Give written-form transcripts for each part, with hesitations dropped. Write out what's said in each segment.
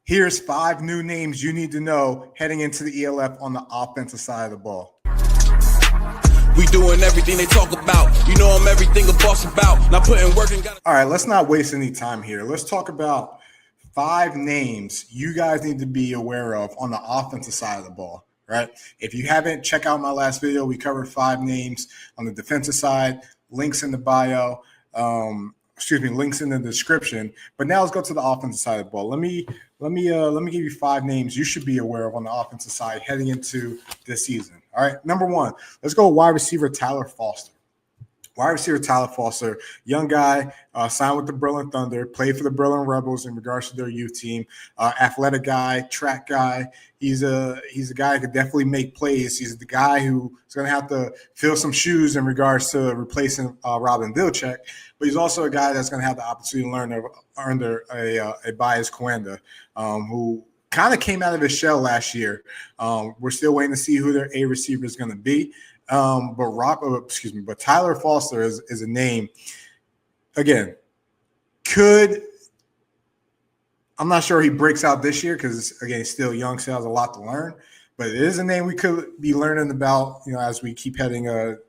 Here's 5 new names you need to know heading into the ELF on the offensive side of the ball. We doing everything they talk about. You know I'm everything a boss about. Not putting work in. All right, let's not waste any time here. Let's talk about 5 names you guys need to be aware of on the offensive side of the ball, right? If you haven't, check out my last video. We covered 5 names on the defensive side. Links in the bio. Links in the description. But now let's go to the offensive side of the ball. Let me give you 5 names you should be aware of on the offensive side heading into this season. All right, number 1, let's go wide receiver Tyler Foster. Wide receiver Tyler Foster, young guy, signed with the Berlin Thunder, played for the Berlin Rebels in regards to their youth team. Athletic guy, track guy. He's a guy who could definitely make plays. He's the guy who is going to have to fill some shoes in regards to replacing Robin Vilcek. But he's also a guy that's going to have the opportunity to learn under a Bias Coanda, who kind of came out of his shell last year. We're still waiting to see who their A receiver is going to be. But Tyler Foster is a name. Again, I'm not sure he breaks out this year because again he's still young, so has a lot to learn. But it is a name we could be learning about, as we keep heading, down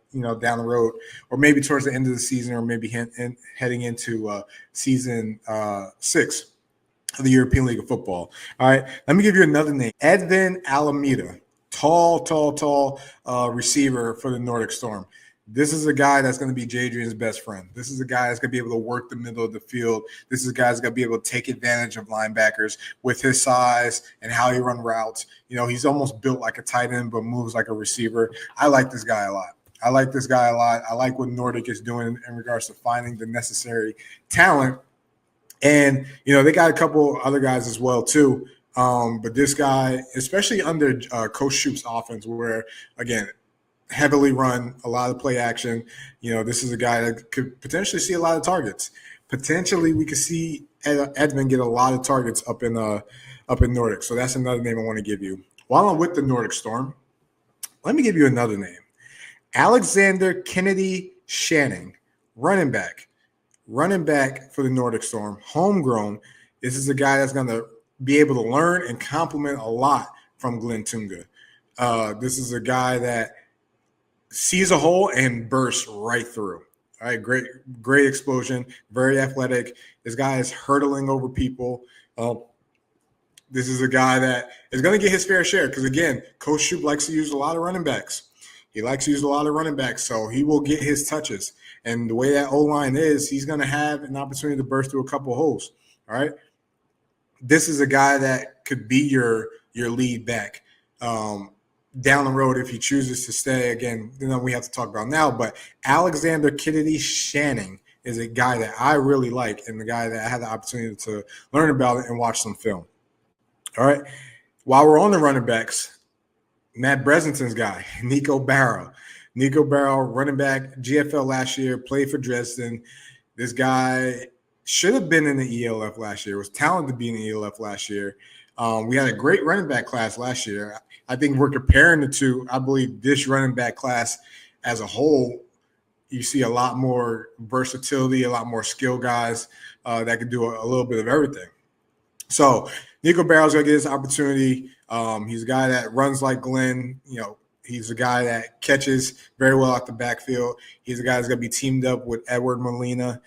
the road, or maybe towards the end of the season, or maybe heading into season 6 of the European League of Football. All right, let me give you another name: Edvin Alameda. Tall receiver for the Nordic Storm. This is a guy that's going to be Jadrian's best friend. This is a guy that's going to be able to work the middle of the field. This is a guy that's going to be able to take advantage of linebackers with his size and how he run routes. He's almost built like a tight end but moves like a receiver. I like this guy a lot. I like what Nordic is doing in regards to finding the necessary talent. And, they got a couple other guys as well, too. But this guy, especially under Coach Shoop's offense, where, again, heavily run, a lot of play action, this is a guy that could potentially see a lot of targets. Potentially, we could see Edmund get a lot of targets up in Nordic. So that's another name I want to give you. While I'm with the Nordic Storm, let me give you another name. Alexander Kennedy Shanning, running back for the Nordic Storm, homegrown. This is a guy that's going to be able to learn and complement a lot from Glenn Tunga. This is a guy that sees a hole and bursts right through. All right, great explosion, very athletic. This guy is hurdling over people. This is a guy that is going to get his fair share because, again, Coach Shoop likes to use a lot of running backs. So he will get his touches. And the way that O-line is, he's going to have an opportunity to burst through a couple of holes. All right. This is a guy that could be your lead back down the road if he chooses to stay. Again, we have to talk about now. But Alexander Kennedy Shanning is a guy that I really like and the guy that I had the opportunity to learn about it and watch some film. All right. While we're on the running backs, Matt Bresenton's guy, Nico Barrow. Nico Barrow, running back, GFL last year, played for Dresden. This guy should have been in the ELF last year, was talented to be in the ELF last year. We had a great running back class last year. I think we're comparing the two. I believe this running back class as a whole, you see a lot more versatility, a lot more skill guys that can do a little bit of everything. So Nico Barrow's going to get his opportunity. He's a guy that runs like Glenn. He's a guy that catches very well out the backfield. He's a guy that's going to be teamed up with Edward Molina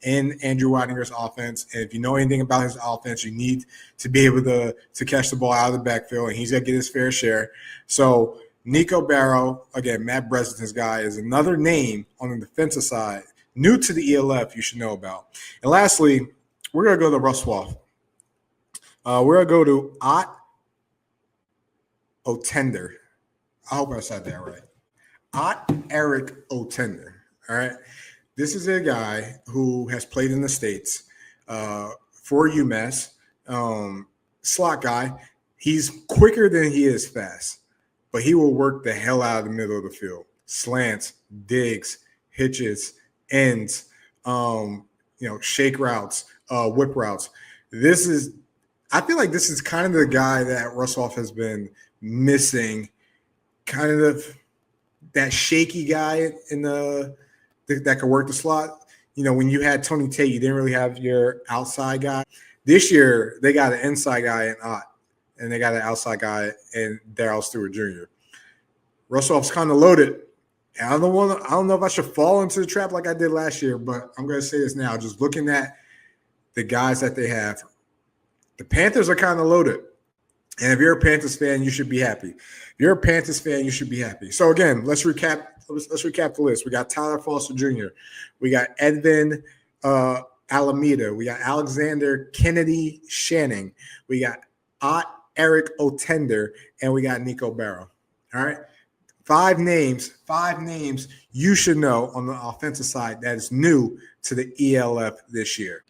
in Andrew Weininger's offense. And if you know anything about his offense, you need to be able to catch the ball out of the backfield, and he's going to get his fair share. So Nico Barrow, again, Matt Bresenton's guy, is another name on the defensive side, new to the ELF you should know about. And lastly, we're going to go to Russ Wolf. We're going to go to Ott Otender. I hope I said that right. Ott Eric Otender. All right. This is a guy who has played in the States for UMass. Slot guy. He's quicker than he is fast, but he will work the hell out of the middle of the field. Slants, digs, hitches, ends, shake routes, whip routes. I feel like this is kind of the guy that Russoff has been missing, kind of that shaky guy that could work the slot. When you had Tony Tate, you didn't really have your outside guy This year, they got an inside guy in Ott, and they got an outside guy in Darryl Stewart Jr. Russell's kind of loaded. And I don't know if I should fall into the trap like I did last year, but I'm going to say this now. Just looking at the guys that they have, the Panthers are kind of loaded. And if you're a Panthers fan, you should be happy. If you're a Panthers fan, you should be happy. So again, let's recap the list. We got Tyler Foster Jr. We got Edvin Alameda. We got Alexander Kennedy Shanning. We got Eric Otender, and we got Nico Barrow. All right. Five names you should know on the offensive side that is new to the ELF this year.